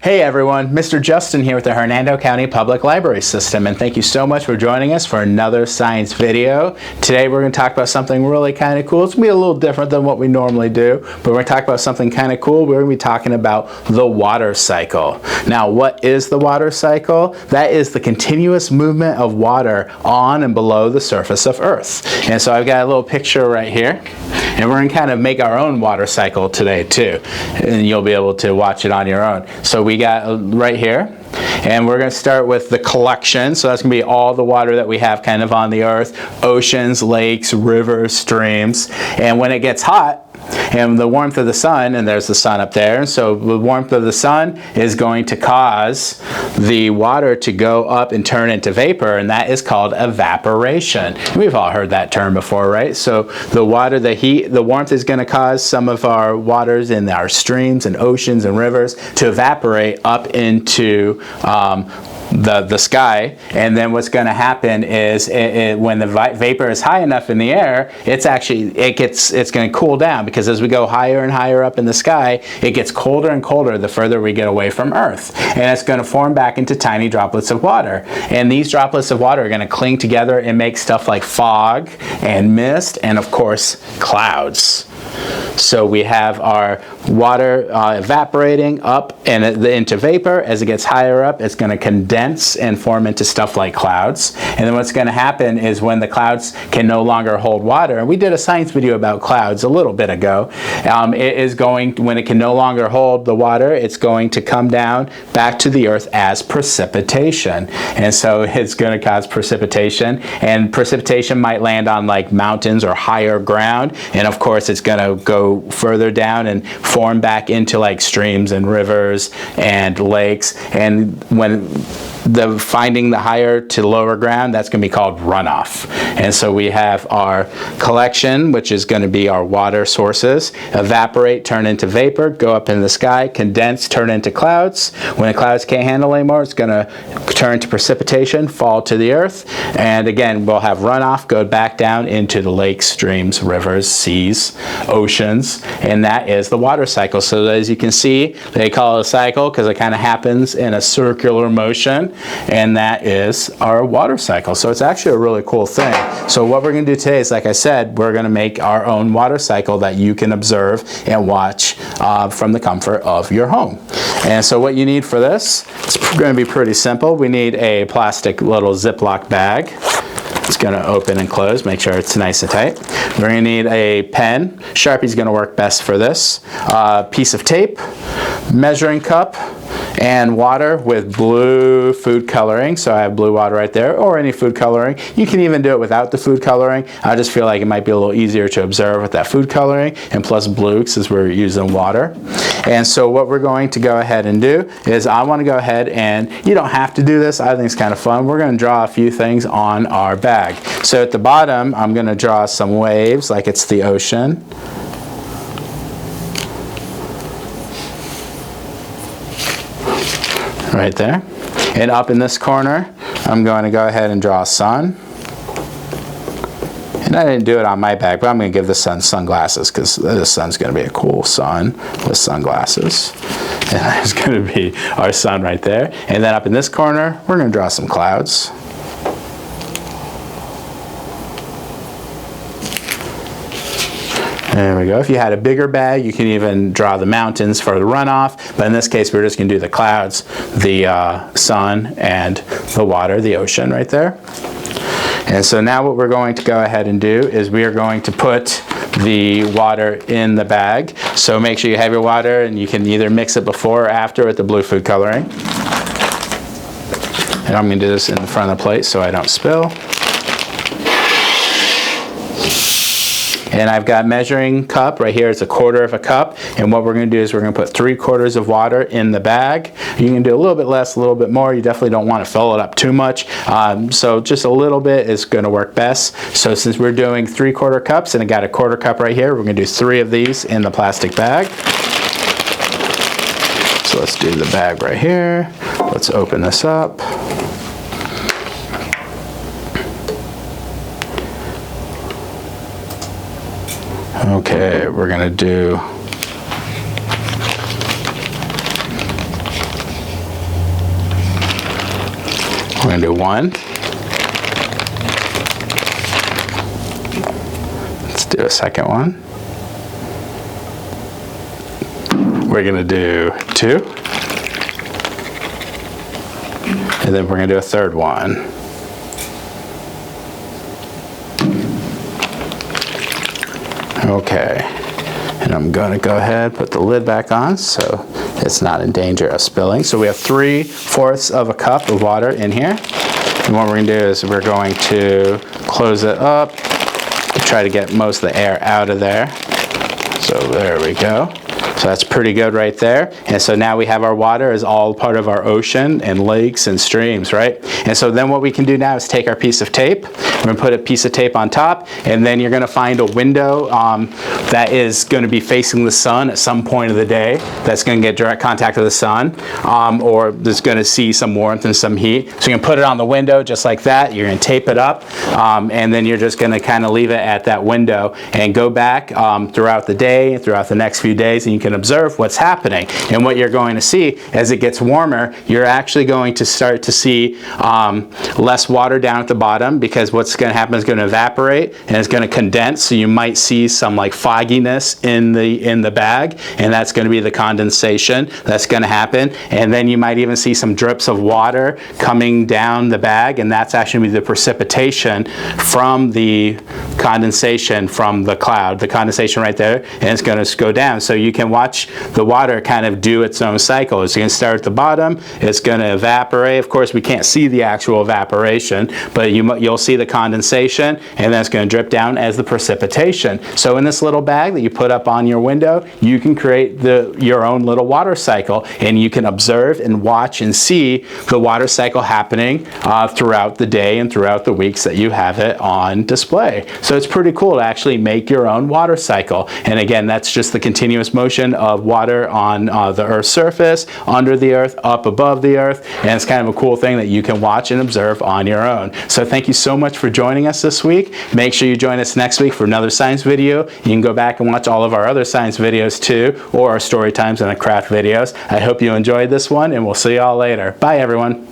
Hey everyone, Mr. Justin here with the Hernando County Public Library System, and thank you so much for joining us for another science video. Today we're going to talk about something really kind of cool. It's going to be a little different than what we normally do, but we're going to talk about something kind of cool. We're going to be talking about the water cycle. Now, what is the water cycle? That is the continuous movement of water on and below the surface of Earth. And so I've got a little picture right here, and we're going to kind of make our own water cycle today too, and you'll be able to watch it on your own. So we got right here, and we're going to start with the collection. So that's going to be all the water that we have kind of on the earth: oceans, lakes, rivers, streams. And when it gets hot, and the warmth of the sun, and there's the sun up there, so the warmth of the sun is going to cause the water to go up and turn into vapor, and that is called evaporation. We've all heard that term before, right? So the water, the heat, the warmth is going to cause some of our waters in our streams and oceans and rivers to evaporate up into the sky, and then what's going to happen is when the vapor is high enough in the air, it's going to cool down, because as we go higher and higher up in the sky, it gets colder and colder the further we get away from Earth, and it's going to form back into tiny droplets of water, and these droplets of water are going to cling together and make stuff like fog and mist and of course clouds. So we have our water evaporating up and into vapor. As it gets higher up, it's going to condense and form into stuff like clouds. And then what's going to happen is when the clouds can no longer hold water, and we did a science video about clouds a little bit ago, when it can no longer hold the water, it's going to come down back to the earth as precipitation. And so it's going to cause precipitation, and precipitation might land on like mountains or higher ground, and of course it's going to go further down and form back into like streams and rivers and lakes, and when finding the higher to lower ground, that's going to be called runoff. And so we have our collection, which is going to be our water sources: evaporate, turn into vapor, go up in the sky, condense, turn into clouds. When the clouds can't handle anymore, it's going to turn to precipitation, fall to the earth, and again we'll have runoff, go back down into the lakes, streams, rivers, seas, oceans, and that is the water cycle. So as you can see, they call it a cycle because it kind of happens in a circular motion, and that is our water cycle. So it's actually a really cool thing. So what we're going to do today is, like I said, we're going to make our own water cycle that you can observe and watch from the comfort of your home. And so what you need for this, it's going to be pretty simple. We need a plastic little Ziploc bag. It's going to open and close. Make sure it's nice and tight. We're going to need a pen. Sharpie's going to work best for this. Piece of tape, measuring cup, and water with blue food coloring. So I have blue water right there, or any food coloring. You can even do it without the food coloring. I just feel like it might be a little easier to observe with that food coloring, and plus blue since we're using water. And so what we're going to go ahead and do is I want to go ahead, and you don't have to do this, I think it's kind of fun. We're going to draw a few things on our bag. So at the bottom, I'm going to draw some waves like it's the ocean. Right there. And up in this corner, I'm going to go ahead and draw a sun. And I didn't do it on my bag, but I'm going to give the sun sunglasses, because the sun's going to be a cool sun with sunglasses. And there's going to be our sun right there. And then up in this corner, we're going to draw some clouds. There we go. If you had a bigger bag, you can even draw the mountains for the runoff, but in this case we're just going to do the clouds, the sun, and the water, the ocean right there. And so now what we're going to go ahead and do is we are going to put the water in the bag. So make sure you have your water, and you can either mix it before or after with the blue food coloring. And I'm going to do this in the front of the plate so I don't spill. And I've got measuring cup right here. It's 1/4 of a cup. And what we're going to do is we're going to put 3/4 of water in the bag. You can do a little bit less, a little bit more. You definitely don't want to fill it up too much. So just a little bit is going to work best. So since we're doing 3/4 cups, and I got a 1/4 cup right here, we're going to do 3 of these in the plastic bag. So let's do the bag right here. Let's open this up. Okay, we're going to do We're going to do 1. Let's do a second one. We're going to do 2. And then we're going to do a third one. Okay. And I'm going to go ahead and put the lid back on so it's not in danger of spilling. So we have 3/4 of a cup of water in here. And what we're going to do is we're going to close it up, try to get most of the air out of there. So there we go. So that's pretty good right there. And so now we have our water as all part of our ocean and lakes and streams, right? And so then what we can do now is take our piece of tape. We're going to put a piece of tape on top, and then you're going to find a window that is going to be facing the sun at some point of the day. That's going to get direct contact with the sun, or that's going to see some warmth and some heat. So you can put it on the window just like that. You're going to tape it up, and then you're just going to kind of leave it at that window and go back throughout the day, throughout the next few days, and you can observe what's happening. And what you're going to see as it gets warmer, you're actually going to start to see less water down at the bottom, because what's going to happen is going to evaporate and it's going to condense. So you might see some like fogginess in the bag, and that's going to be the condensation that's going to happen. And then you might even see some drips of water coming down the bag, and that's actually the precipitation from the condensation from the cloud. The condensation right there, and it's going to go down. So you can watch the water kind of do its own cycle. It's going to start at the bottom, it's going to evaporate. Of course, we can't see the actual evaporation, but you'll see the condensation, and then it's going to drip down as the precipitation. So in this little bag that you put up on your window, you can create your own little water cycle, and you can observe and watch and see the water cycle happening throughout the day and throughout the weeks that you have it on display. So it's pretty cool to actually make your own water cycle. And again, that's just the continuous motion of water on the Earth's surface, under the Earth, up above the Earth, and it's kind of a cool thing that you can watch and observe on your own. So thank you so much for joining us this week. Make sure you join us next week for another science video. You can go back and watch all of our other science videos too, or our story times and the craft videos. I hope you enjoyed this one, and we'll see you all later. Bye, everyone.